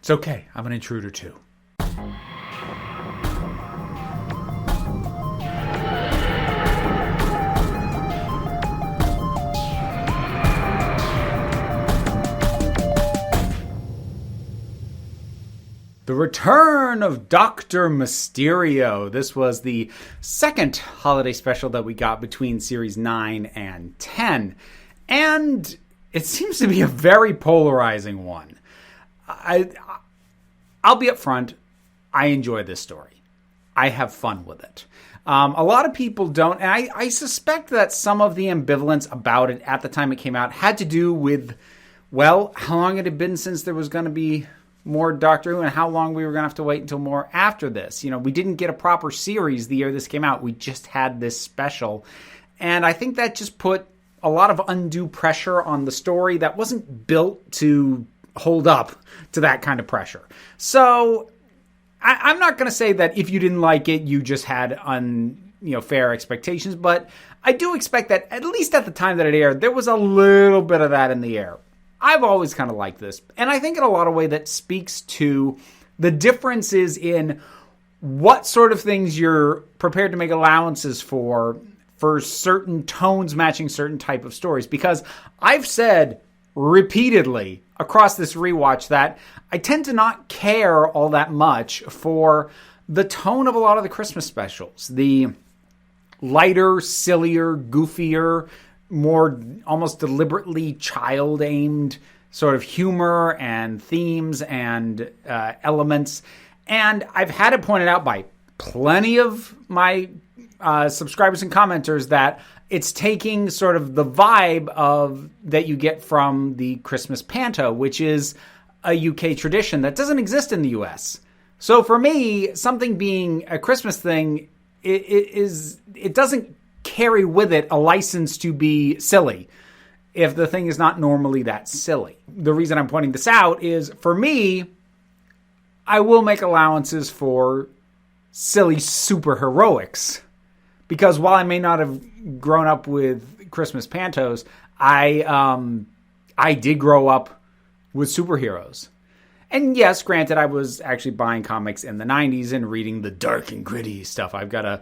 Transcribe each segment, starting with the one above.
It's okay. I'm an intruder too. The return of Dr. Mysterio. This was the second holiday special that we got between Series 9 and 10. And it seems to be a very polarizing one. I'll be upfront. I enjoy this story. I have fun with it. A lot of people don't. And I suspect that some of the ambivalence about it at the time it came out had to do with, well, how long it had been since there was going to be more Doctor Who and how long we were going to have to wait until more after this. You know, we didn't get a proper series the year this came out. We just had this special. And I think that just put a lot of undue pressure on the story that wasn't built to hold up to that kind of pressure. So I'm not going to say that if you didn't like it, you just had fair expectations, but I do expect that at least at the time that it aired, there was a little bit of that in the air. I've always kind of liked this, and I think in a lot of ways that speaks to the differences in what sort of things you're prepared to make allowances for certain tones matching certain type of stories. Because I've said repeatedly across this rewatch that I tend to not care all that much for the tone of a lot of the Christmas specials. The lighter, sillier, goofier, more almost deliberately child-aimed sort of humor and themes and elements. And I've had it pointed out by plenty of my subscribers and commenters that it's taking sort of the vibe of that you get from the Christmas panto, which is a UK tradition that doesn't exist in the US. So for me, something being a Christmas thing, it doesn't carry with it a license to be silly if the thing is not normally that silly. The reason I'm pointing this out is, for me, I will make allowances for silly superheroics. Because while I may not have grown up with Christmas pantos, I did grow up with superheroes. And yes, granted, I was actually buying comics in the 90s and reading the dark and gritty stuff. I've got a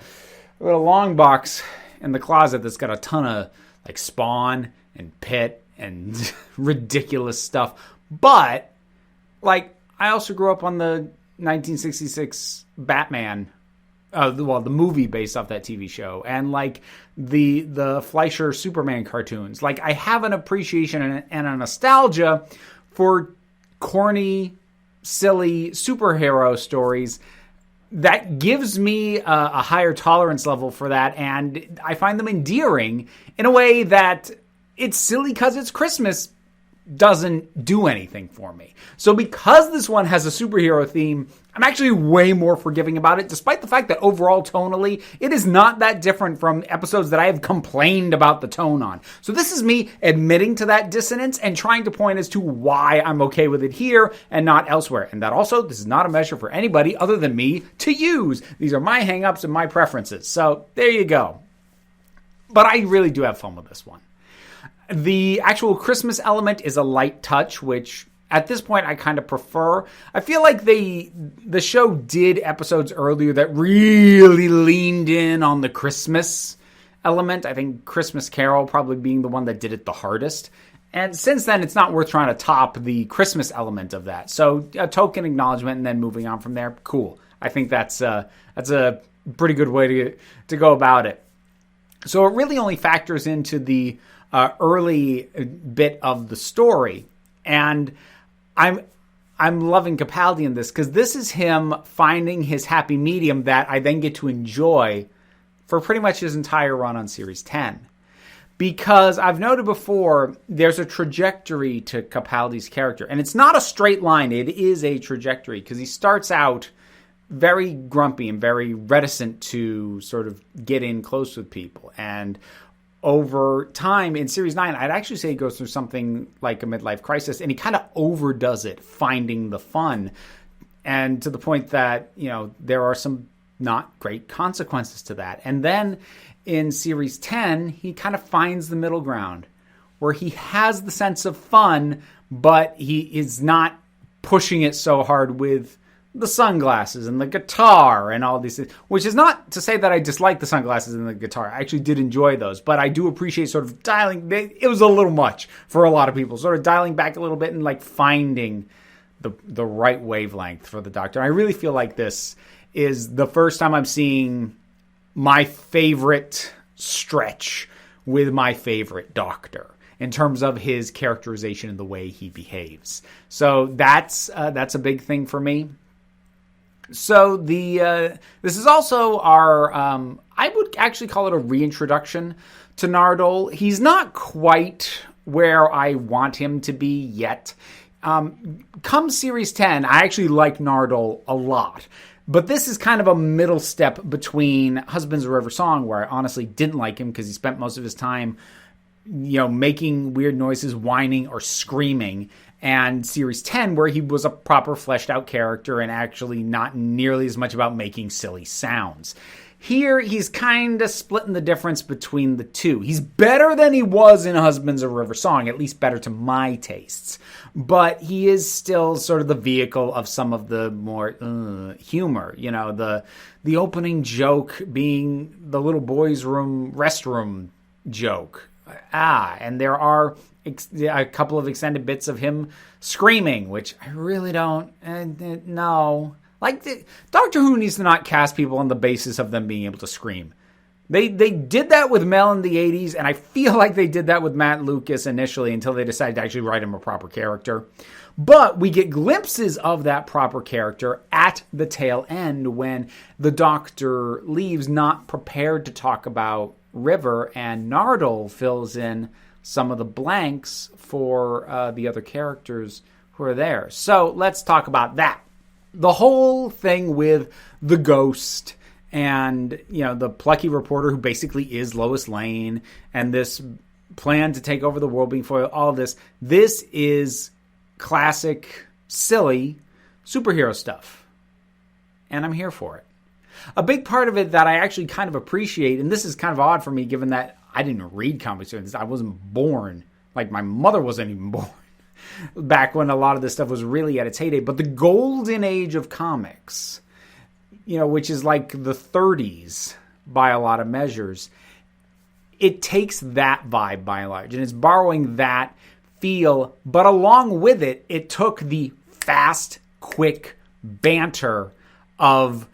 long box in the closet that's got a ton of like Spawn and Pitt and ridiculous stuff. But like, I also grew up on the 1966 Batman, the movie based off that TV show, and like the Fleischer Superman cartoons. Like, I have an appreciation and a nostalgia for corny, silly superhero stories that gives me a higher tolerance level for that, and I find them endearing in a way that it's silly because it's Christmas doesn't do anything for me. So because this one has a superhero theme, I'm actually way more forgiving about it, despite the fact that overall tonally, it is not that different from episodes that I have complained about the tone on. So this is me admitting to that dissonance and trying to point as to why I'm okay with it here and not elsewhere. And that also, this is not a measure for anybody other than me to use. These are my hangups and my preferences. So there you go. But I really do have fun with this one. The actual Christmas element is a light touch, which at this point I kind of prefer. I feel like the show did episodes earlier that really leaned in on the Christmas element. I think Christmas Carol probably being the one that did it the hardest. And since then, it's not worth trying to top the Christmas element of that. So a token acknowledgement and then moving on from there, cool. I think that's a pretty good way to go about it. So it really only factors into the early bit of the story, and I'm loving Capaldi in this because this is him finding his happy medium that I then get to enjoy for pretty much his entire run on Series 10. Because I've noted before, there's a trajectory to Capaldi's character, and it's not a straight line. It is a trajectory because he starts out very grumpy and very reticent to sort of get in close with people, and over time in Series 9, I'd actually say he goes through something like a midlife crisis, and he kind of overdoes it, finding the fun. And to the point that, there are some not great consequences to that. And then in Series 10, he kind of finds the middle ground where he has the sense of fun, but he is not pushing it so hard with the sunglasses and the guitar and all these things, which is not to say that I dislike the sunglasses and the guitar. I actually did enjoy those, but I do appreciate sort of dialing. It was a little much for a lot of people, sort of dialing back a little bit and like finding the right wavelength for the Doctor. And I really feel like this is the first time I'm seeing my favorite stretch with my favorite Doctor in terms of his characterization and the way he behaves. So that's a big thing for me. So this is also our, I would actually call it a reintroduction to Nardole. He's not quite where I want him to be yet. Come Series 10, I actually like Nardole a lot. But this is kind of a middle step between Husbands of River Song, where I honestly didn't like him because he spent most of his time, making weird noises, whining, or screaming, and Series 10, where he was a proper fleshed out character and actually not nearly as much about making silly sounds. Here, he's kind of splitting the difference between the two. He's better than he was in Husbands of River Song, at least better to my tastes. But he is still sort of the vehicle of some of the more humor. The opening joke being the little boys' restroom joke. And there are a couple of extended bits of him screaming, which I really don't know. Like, Doctor Who needs to not cast people on the basis of them being able to scream. They did that with Mel in the 80s, and I feel like they did that with Matt Lucas initially until they decided to actually write him a proper character. But we get glimpses of that proper character at the tail end when the Doctor leaves, not prepared to talk about River, and Nardole fills in some of the blanks for the other characters who are there. So let's talk about that. The whole thing with the ghost and, the plucky reporter who basically is Lois Lane and this plan to take over the world being foiled, all of this. This is classic, silly superhero stuff. And I'm here for it. A big part of it that I actually kind of appreciate, and this is kind of odd for me given that I didn't read comics. I wasn't born. Like, my mother wasn't even born back when a lot of this stuff was really at its heyday. But the golden age of comics, which is like the 30s by a lot of measures, it takes that vibe by and large. And it's borrowing that feel. But along with it, it took the fast, quick banter of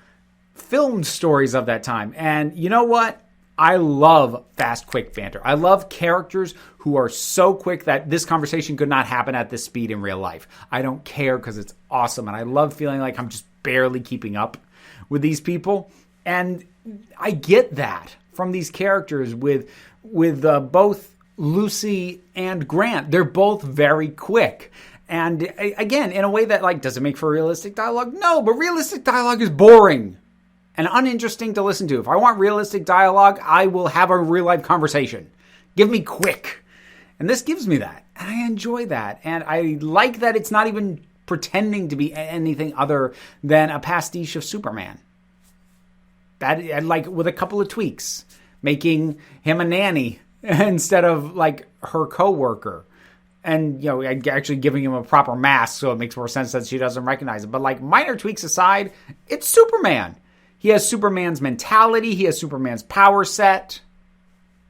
filmed stories of that time. And you know what? I love fast, quick banter. I love characters who are so quick that this conversation could not happen at this speed in real life. I don't care because it's awesome. And I love feeling like I'm just barely keeping up with these people. And I get that from these characters with both Lucy and Grant. They're both very quick. And again, in a way that, does it make for realistic dialogue? No, but realistic dialogue is boring and uninteresting to listen to. If I want realistic dialogue, I will have a real-life conversation. Give me quick. And this gives me that. And I enjoy that. And I like that it's not even pretending to be anything other than a pastiche of Superman. That, with a couple of tweaks. Making him a nanny instead of, her co-worker. And, actually giving him a proper mask so it makes more sense that she doesn't recognize him. But, minor tweaks aside, it's Superman. He has Superman's mentality. He has Superman's power set.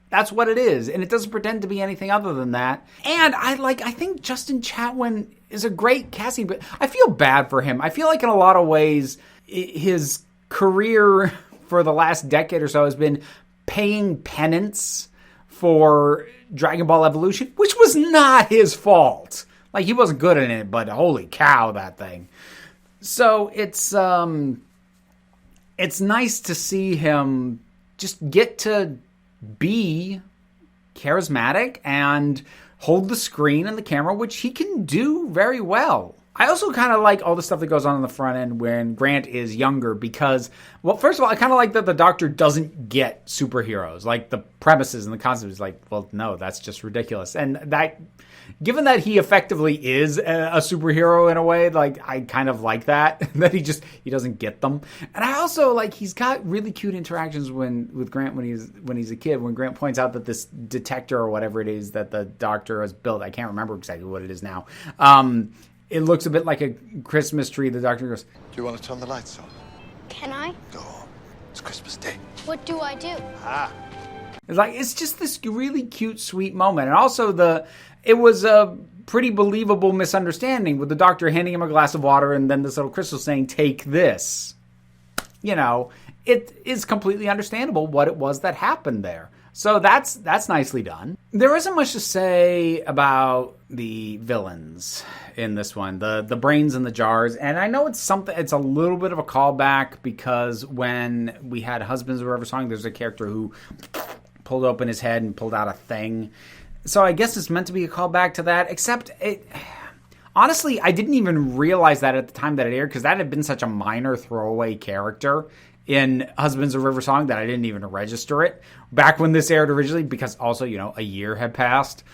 That's what it is. And it doesn't pretend to be anything other than that. And I think Justin Chatwin is a great casting, but I feel bad for him. I feel like in a lot of ways, his career for the last decade or so has been paying penance for Dragon Ball Evolution, which was not his fault. He wasn't good in it, but holy cow, that thing. So it's nice to see him just get to be charismatic and hold the screen and the camera, which he can do very well. I also kind of like all the stuff that goes on the front end when Grant is younger because, well, first of all, I kind of like that the Doctor doesn't get superheroes. The premises and the concept is well, no, that's just ridiculous. And that, given that he effectively is a superhero in a way, I kind of like that he doesn't get them. And I also he's got really cute interactions with Grant when he's a kid. When Grant points out that this detector or whatever it is that the Doctor has built, I can't remember exactly what it is now. it looks a bit like a Christmas tree. The doctor goes, Do you want to turn the lights on? Can I? Go on. It's Christmas Day. What do I do? it's just this really cute, sweet moment. And also it was a pretty believable misunderstanding with the doctor handing him a glass of water and then this little crystal saying, take this. You know, it is completely understandable what it was that happened there. So that's nicely done. There isn't much to say about the villains in this one, the brains in the jars. And I know it's a little bit of a callback because when we had Husbands of River Song, there's a character who pulled open his head and pulled out a thing. So I guess it's meant to be a callback to that, except honestly, I didn't even realize that at the time that it aired because that had been such a minor throwaway character in Husbands of River Song that I didn't even register it back when this aired originally because also, a year had passed.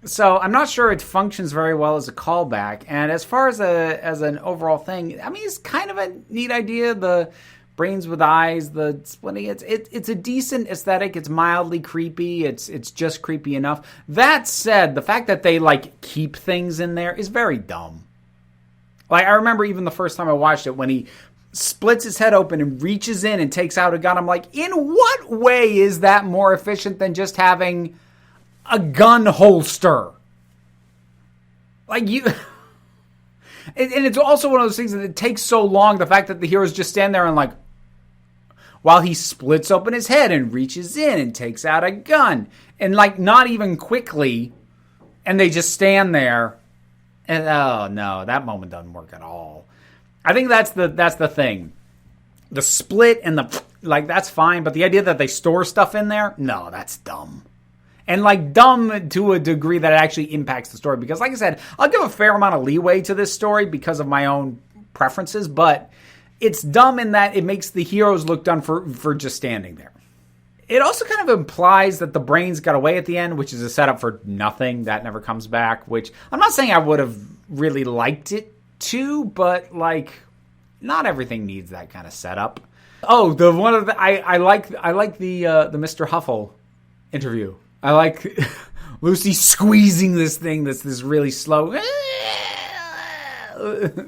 So I'm not sure it functions very well as a callback. And as far as an overall thing, I mean, it's kind of a neat idea. The brains with eyes, the splitting, it's a decent aesthetic. It's mildly creepy. It's just creepy enough. That said, the fact that they keep things in there is very dumb. I remember even the first time I watched it when he splits his head open and reaches in and takes out a gun. I'm like, in what way is that more efficient than just having a gun holster? And it's also one of those things that it takes so long. The fact that the heroes just stand there and while he splits open his head and reaches in and takes out a gun and not even quickly, and they just stand there. And oh no, that moment doesn't work at all. I think that's the thing. The split and that's fine, but the idea that they store stuff in there, no, that's dumb. And dumb to a degree that it actually impacts the story. Because like I said, I'll give a fair amount of leeway to this story because of my own preferences, but it's dumb in that it makes the heroes look dumb for just standing there. It also kind of implies that the brains got away at the end, which is a setup for nothing. That never comes back, which I'm not saying I would have really liked it to, but not everything needs that kind of setup. Oh, I like the Mr. Huffle interview. I like Lucy squeezing this thing that's this really slow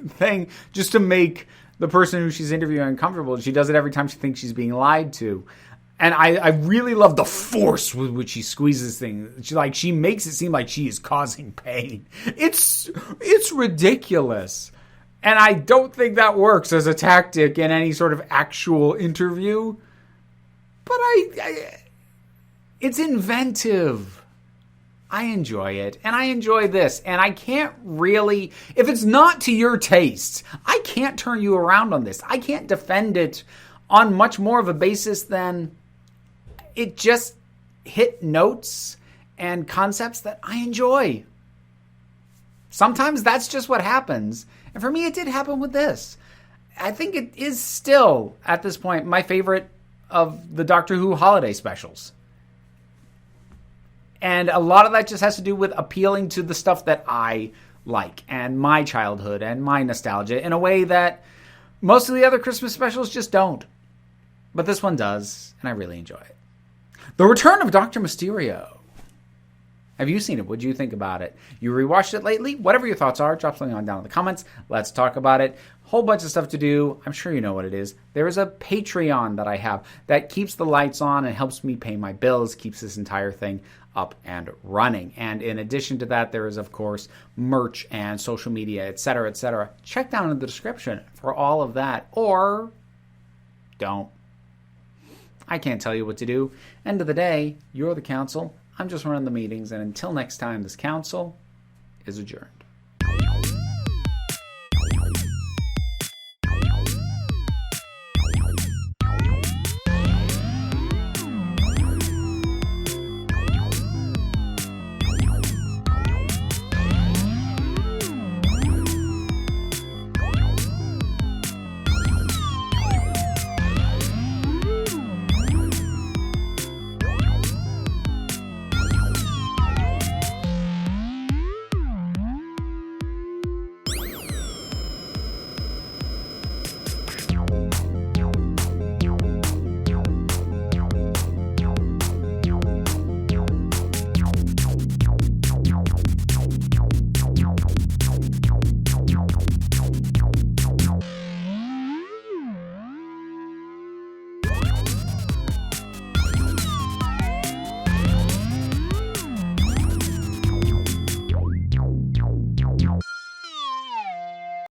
thing just to make the person who she's interviewing uncomfortable. She does it every time she thinks she's being lied to. And I really love the force with which she squeezes things. She makes it seem like she is causing pain. It's ridiculous. And I don't think that works as a tactic in any sort of actual interview. But it's inventive. I enjoy it. And I enjoy this. And I can't really, if it's not to your tastes, I can't turn you around on this. I can't defend it on much more of a basis than it just hit notes and concepts that I enjoy. Sometimes that's just what happens. And for me, it did happen with this. I think it is still, at this point, my favorite of the Doctor Who holiday specials. And a lot of that just has to do with appealing to the stuff that I like and my childhood and my nostalgia in a way that most of the other Christmas specials just don't. But this one does, and I really enjoy it. The Return of Dr. Mysterio. Have you seen it? What do you think about it? You rewatched it lately? Whatever your thoughts are, drop something on down in the comments. Let's talk about it. Whole bunch of stuff to do. I'm sure you know what it is. There is a Patreon that I have that keeps the lights on and helps me pay my bills, keeps this entire thing up and running. And in addition to that, there is, of course, merch and social media, etc., etc. Check down in the description for all of that. Or don't. I can't tell you what to do. End of the day, you're the council. I'm just running the meetings, and until next time, this council is adjourned.